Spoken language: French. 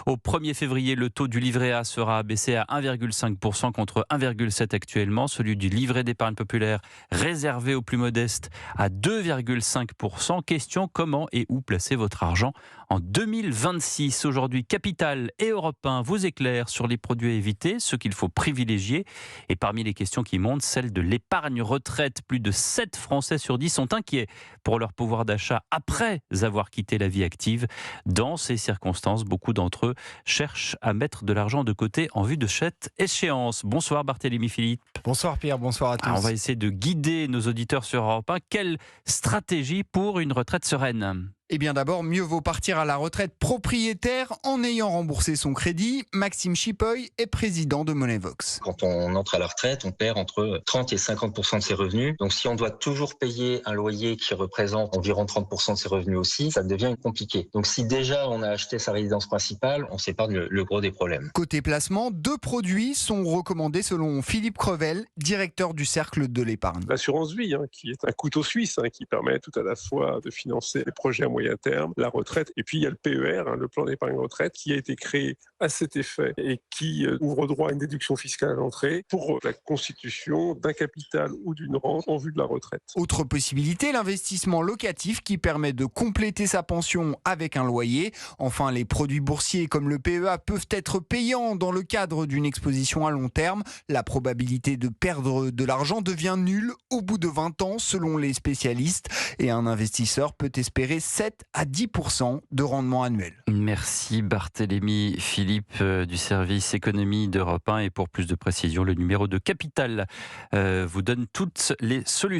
Au 1er février, le taux du livret A sera abaissé à 1,5% contre 1,7% actuellement. Celui du livret d'épargne populaire réservé aux plus modestes à 2,5%. Question: comment et où placer votre argent en 2026? Aujourd'hui, Capital et Europe 1 vous éclairent sur les produits à éviter, ceux qu'il faut privilégier. Et parmi les questions qui montent, celle de l'épargne retraite. Plus de 7 Français sur 10 sont inquiets pour leur pouvoir d'achat après avoir quitté la vie active. Dans ces circonstances, beaucoup d'entre eux cherchent à mettre de l'argent de côté en vue de cette échéance. Bonsoir Barthélémy Philippe. Bonsoir Pierre, bonsoir à tous. On va essayer de guider nos auditeurs sur Europe 1. Quelle stratégie pour une retraite sereine? Eh bien d'abord, mieux vaut partir à la retraite propriétaire en ayant remboursé son crédit. Maxime Chipoy est président de Moneyvox. Quand on entre à la retraite, on perd entre 30 et 50% de ses revenus. Donc si on doit toujours payer un loyer qui représente environ 30% de ses revenus aussi, ça devient compliqué. Donc si déjà on a acheté sa résidence principale, on s'épargne le gros des problèmes. Côté placement, 2 produits sont recommandés selon Philippe Crevel, directeur du Cercle de l'épargne. L'assurance vie, qui est un couteau suisse, qui permet tout à la fois de financer les projets à moyen terme, la retraite, et puis il y a le PER, le plan d'épargne retraite, qui a été créé à cet effet et qui ouvre droit à une déduction fiscale à l'entrée pour la constitution d'un capital ou d'une rente en vue de la retraite. Autre possibilité, l'investissement locatif qui permet de compléter sa pension avec un loyer. Enfin, les produits boursiers comme le PEA peuvent être payants dans le cadre d'une exposition à long terme. La probabilité de perdre de l'argent devient nulle au bout de 20 ans selon les spécialistes et un investisseur peut espérer 7 à 10% de rendement annuel. Merci Barthélémy Philippe du service économie d'Europe 1. Et pour plus de précision, le numéro de Capital vous donne toutes les solutions.